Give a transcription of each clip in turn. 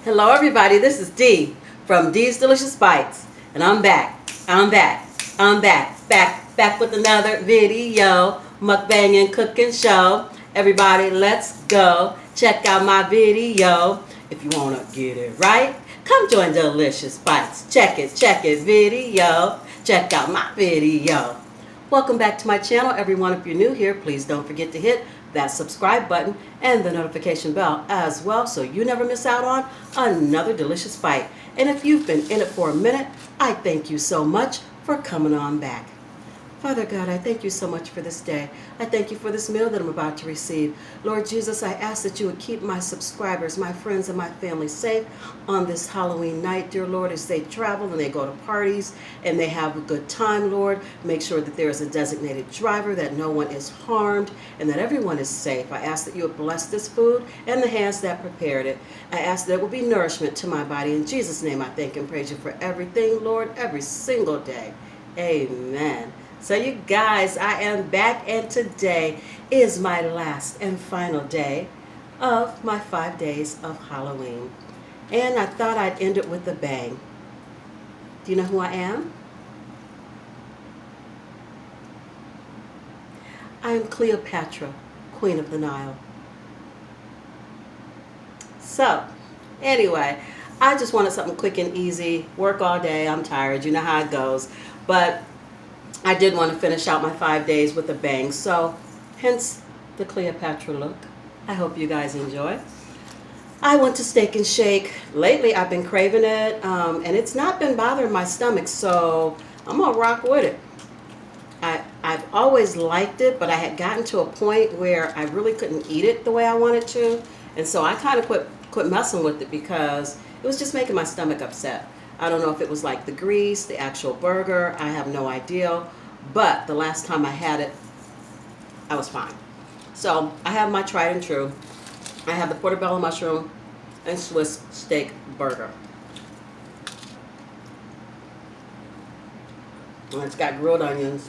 Hello everybody, this is Dee from Dee's Delicious Bites. And I'm back. Back with another video, mukbang and cooking show. Everybody, let's go. Check out my video. If you want to get it right, come join Delicious Bites. Check it video. Check out my video. Welcome back to my channel, everyone. If you're new here, please don't forget to hit that subscribe button and the notification bell as well so you never miss out on another delicious bite. And if you've been in it for a minute, I thank you so much for coming on back. Father God, I thank you so much for this day. I thank you for this meal that I'm about to receive. Lord Jesus, I ask that you would keep my subscribers, my friends, and my family safe on this Halloween night, dear Lord, as they travel and they go to parties and they have a good time, Lord. Make sure that there is a designated driver, that no one is harmed, and that everyone is safe. I ask that you would bless this food and the hands that prepared it. I ask that it will be nourishment to my body. In Jesus' name, I thank and praise you for everything, Lord, every single day. Amen. So you guys, I am back, and today is my last and final day of my 5 days of Halloween. And I thought I'd end it with a bang. Do you know who I am? I am Cleopatra, Queen of the Nile. So, anyway, I just wanted something quick and easy. Work all day, I'm tired, you know how it goes. But I did want to finish out my 5 days with a bang, so hence the Cleopatra look. I hope you guys enjoy. I went to Steak and Shake. Lately I've been craving it, and it's not been bothering my stomach, so I'm going to rock with it. I've always liked it, but I had gotten to a point where I really couldn't eat it the way I wanted to, and so I kind of quit messing with it because it was just making my stomach upset. I don't know if it was like the grease, the actual burger, I have no idea. But the last time I had it, I was fine. So I have my tried and true. I have the Portobello Mushroom and Swiss steak burger. And it's got grilled onions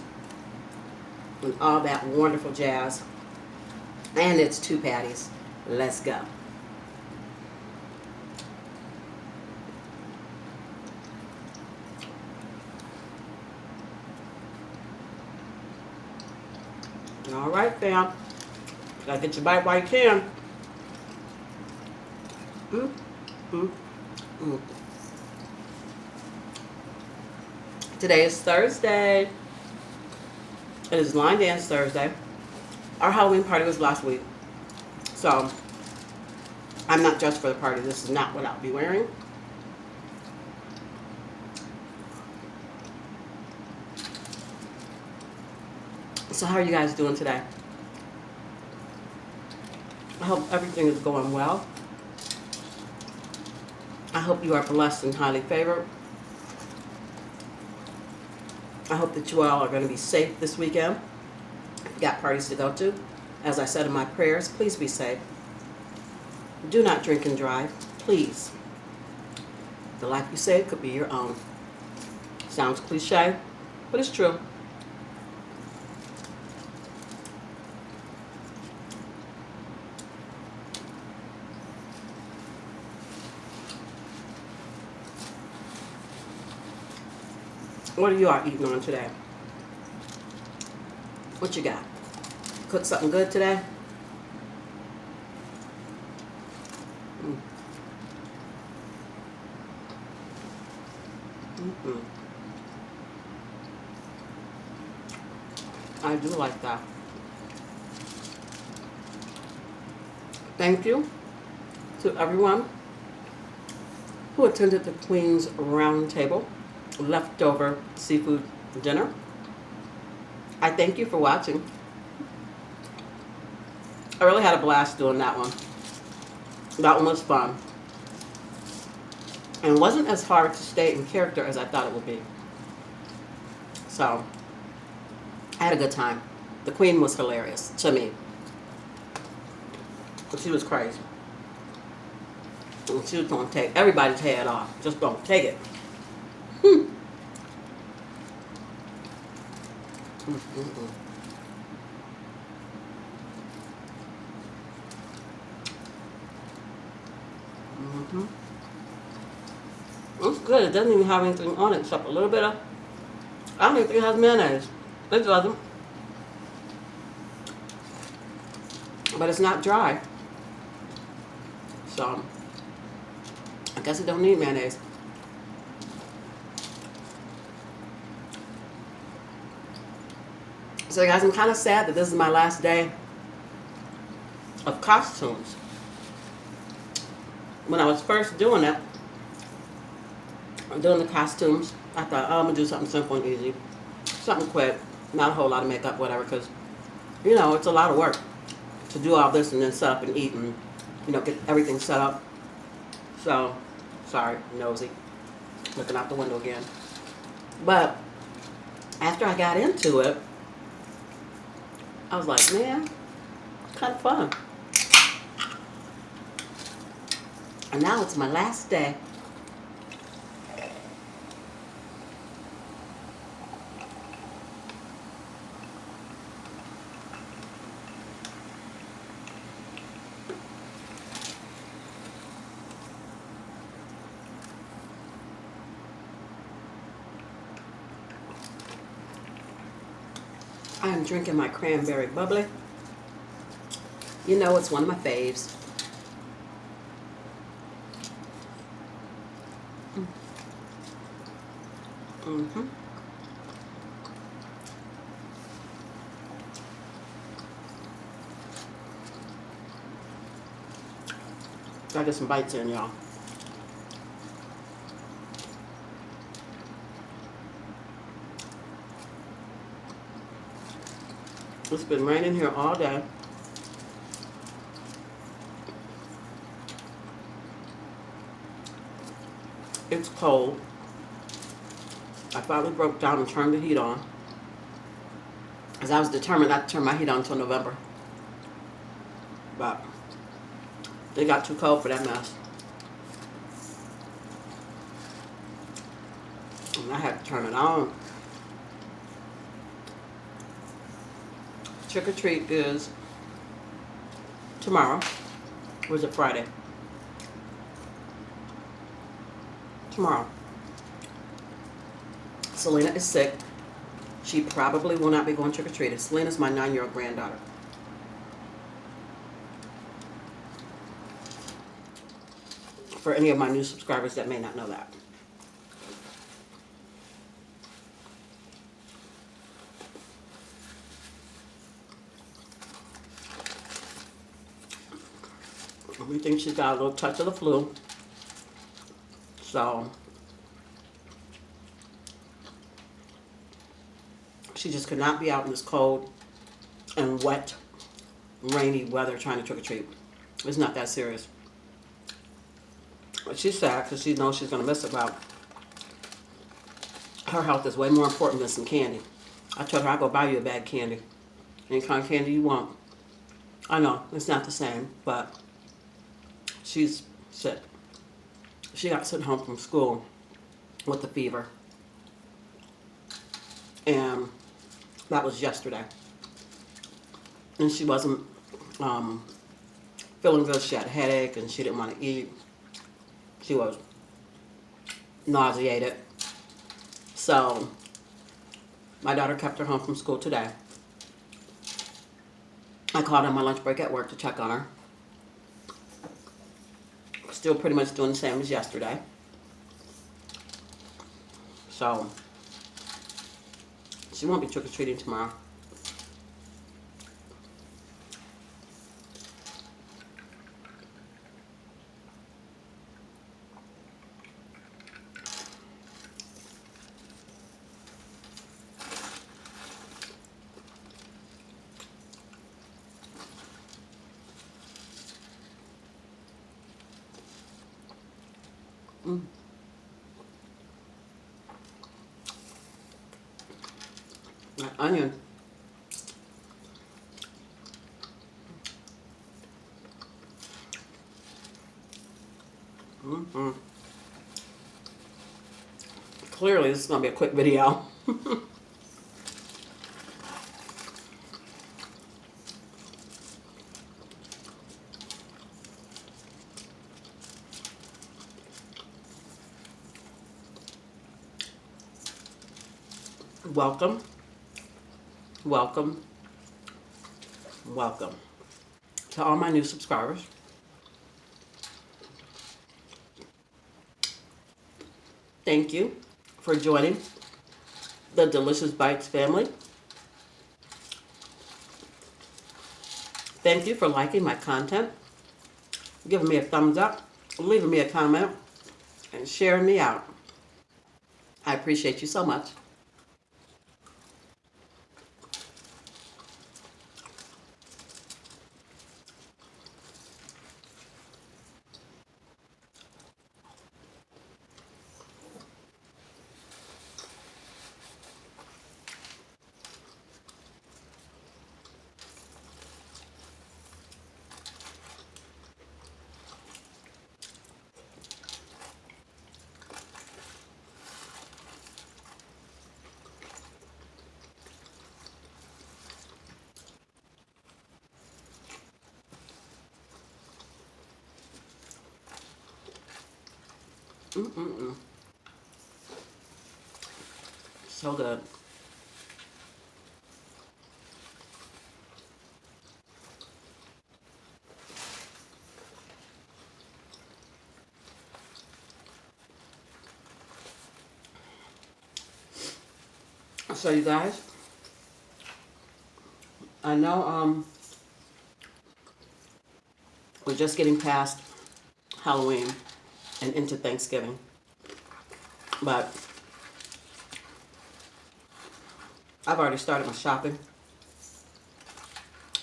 and all that wonderful jazz. And it's 2 patties. Let's go. All right, fam. Gotta get your bite while you can. Today is Thursday. It is Line Dance Thursday. Our Halloween party was last week. So, I'm not dressed for the party. This is not what I'll be wearing. So how are you guys doing today? I hope everything is going well. I hope you are blessed and highly favored. I hope that you all are going to be safe this weekend. If you got parties to go to, as I said in my prayers, please be safe. Do not drink and drive, please. The life you save could be your own. Sounds cliche, but it's true. What are you all eating on today? What you got? Cook something good today? I do like that. Thank you to everyone who attended the Queen's Round Table leftover seafood dinner. I thank you for watching. I really had a blast doing that one. That one was fun. And it wasn't as hard to stay in character as I thought it would be. So, I had a good time. The Queen was hilarious to me. But she was crazy. And she was going to take everybody's head off. Just going to take it. It's good. It doesn't even have anything on it except a little bit of, I don't even think it has mayonnaise. It doesn't. But it's not dry. So, I guess it don't need mayonnaise. So guys, I'm kind of sad that this is my last day of costumes. When I was first doing it, doing the costumes, I thought, oh, I'm going to do something simple and easy. Something quick, not a whole lot of makeup, whatever, because, you know, it's a lot of work to do all this and then set up and eat and, you know, get everything set up. So, sorry, nosy, looking out the window again. But after I got into it, I was like, man, it's kind of fun. And now it's my last day. I am drinking my cranberry bubbly. You know, it's one of my faves. Mm-hmm. Gotta get some bites in, y'all. It's been raining here all day. It's cold. I finally broke down and turned the heat on, because I was determined not to turn my heat on until November. But it got too cold for that mess. And I had to turn it on. Trick or treat is tomorrow. Or is it Friday? Tomorrow. Selena is sick. She probably will not be going trick or treating. Selena's my 9-year-old granddaughter. For any of my new subscribers that may not know that. We think she's got a little touch of the flu. So she just could not be out in this cold and wet, rainy weather trying to trick or treat. It's not that serious. But she's sad because she knows she's going to miss it. But her health is way more important than some candy. I told her I'll go buy you a bag of candy. Any kind of candy you want. I know, it's not the same, but she's sick. She got sent home from school with a fever. And that was yesterday. And she wasn't feeling good. She had a headache and she didn't want to eat. She was nauseated. So my daughter kept her home from school today. I called on my lunch break at work to check on her. Still pretty much doing the same as yesterday. So she won't be trick-or-treating tomorrow. That onion. Clearly, this is going to be a quick video. welcome, welcome, welcome to all my new subscribers. Thank you for joining the Delicious Bites family. Thank you for liking my content, giving me a thumbs up, leaving me a comment, and sharing me out. I appreciate you so much. Mm-mm-mm. So good. So you guys, I know we're just getting past Halloween and into Thanksgiving, but I've already started my shopping.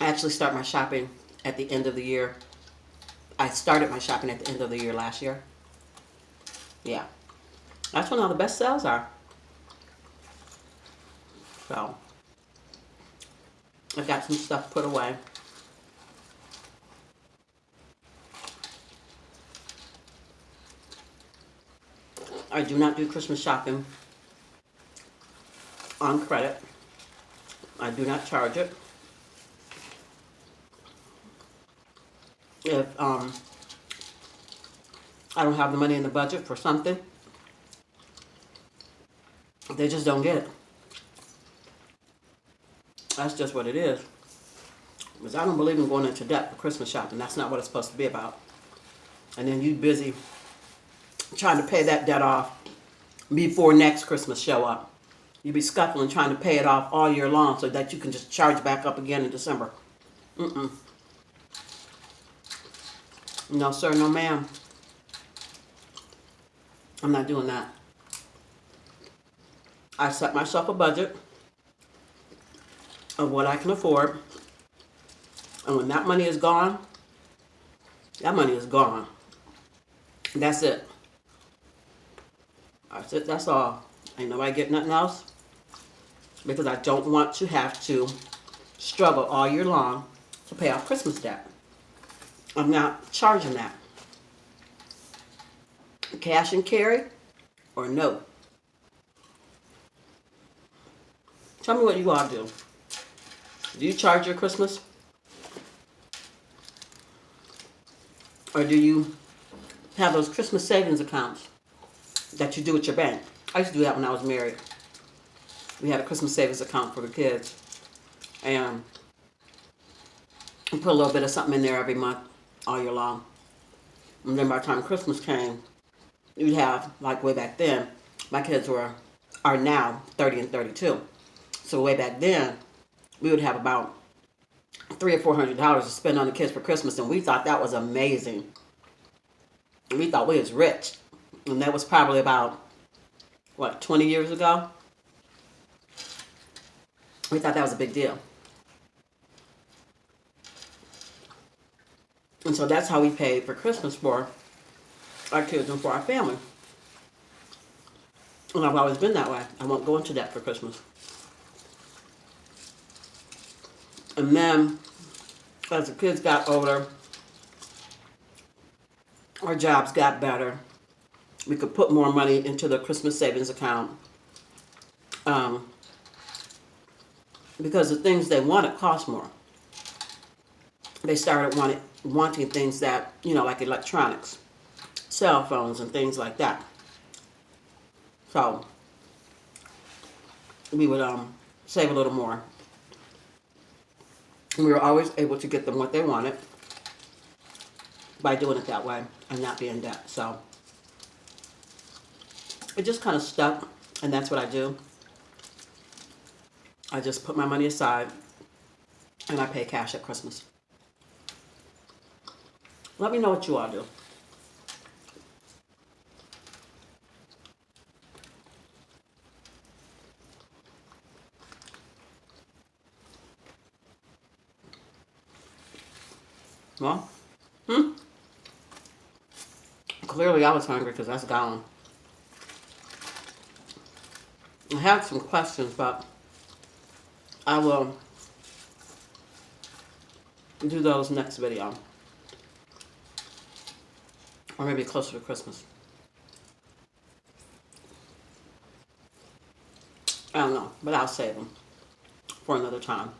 I actually start my shopping at the end of the year. I started my shopping at the end of the year last year. Yeah, that's when all the best sales are. So I've got some stuff put away. I do not do Christmas shopping on credit. I do not charge it. If I don't have the money in the budget for something, they just don't get it. That's just what it is. Because I don't believe in going into debt for Christmas shopping. That's not what it's supposed to be about. And then you busy trying to pay that debt off before next Christmas show up. You be scuffling trying to pay it off all year long so that you can just charge back up again in December. Mm-mm. No, sir, no, ma'am. I'm not doing that. I set myself a budget of what I can afford. And when that money is gone, that money is gone. That's it. That's it. That's all. Ain't nobody get nothing else. Because I don't want to have to struggle all year long to pay off Christmas debt. I'm not charging that. Cash and carry or no. Tell me what you all do. Do you charge your Christmas? Or do you have those Christmas savings accounts that you do with your bank? I used to do that when I was married. We had a Christmas savings account for the kids. And we put a little bit of something in there every month, all year long. And then by the time Christmas came, you'd have, like way back then, my kids are now 30 and 32. So way back then, we would have about $300 or $400 to spend on the kids for Christmas, and we thought that was amazing. And we thought we was rich. And that was probably about, 20 years ago? We thought that was a big deal. And so that's how we paid for Christmas for our kids and for our family. And I've always been that way. I won't go into debt for Christmas. And then, as the kids got older, our jobs got better. We could put more money into the Christmas savings account. Because the things they wanted cost more. They started wanting things that, like electronics, cell phones and things like that. So, we would save a little more. And we were always able to get them what they wanted by doing it that way and not be in debt. So it just kind of stuck, and that's what I do. I just put my money aside and I pay cash at Christmas. Let me know what you all do. Well, clearly I was hungry because that's gone. I have some questions, but I will do those next video. Or maybe closer to Christmas. I don't know, but I'll save them for another time.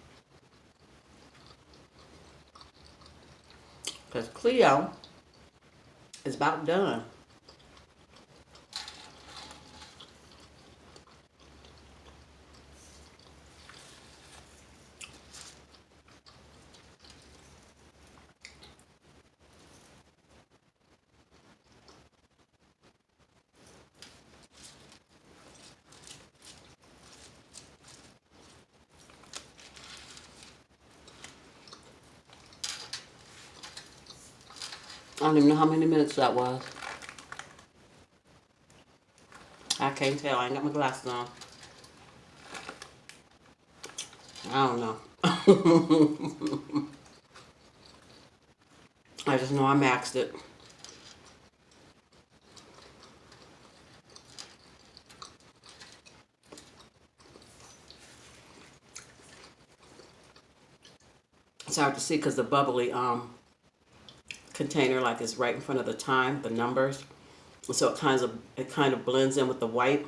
Because Cleo is about done. I don't even know how many minutes that was. I can't tell. I ain't got my glasses on. I don't know. I just know I maxed it. It's hard to see because the bubbly container like is right in front of the time, the numbers. So it kind of blends in with the white.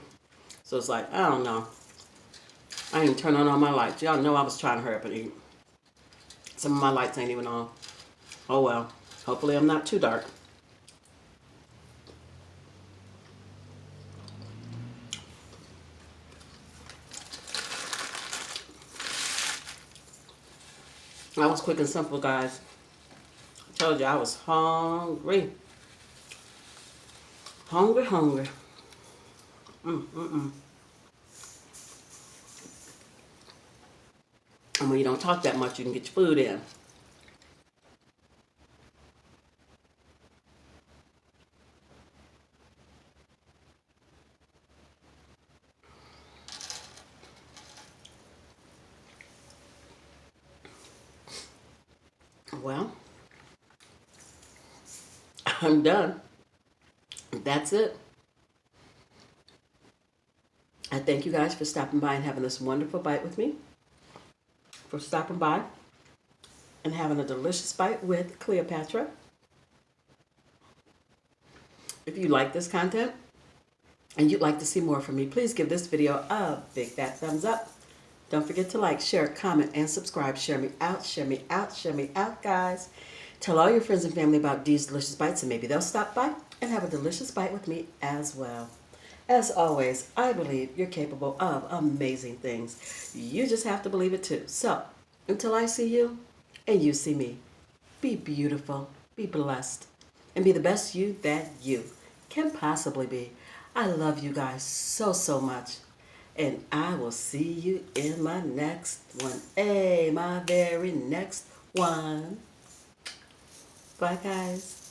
So it's like, I don't know. I didn't turn on all my lights. Y'all know I was trying to hurry up and eat. Some of my lights ain't even on. Oh well. Hopefully I'm not too dark. That was quick and simple, guys. I told you I was hungry. Hungry. And when you don't talk that much, you can get your food in. Well, I'm done. That's it. I thank you guys for stopping by and having this wonderful bite with me. For stopping by and having a delicious bite with Cleopatra. If you like this content and you'd like to see more from me, please give this video a big fat thumbs up. Don't forget to like, share, comment, and subscribe. Share me out, guys. Tell all your friends and family about these delicious bites, and maybe they'll stop by and have a delicious bite with me as well. As always, I believe you're capable of amazing things. You just have to believe it too. So, until I see you and you see me, be beautiful, be blessed, and be the best you that you can possibly be. I love you guys so much. And I will see you in my next one. Hey, my very next one. Bye, guys.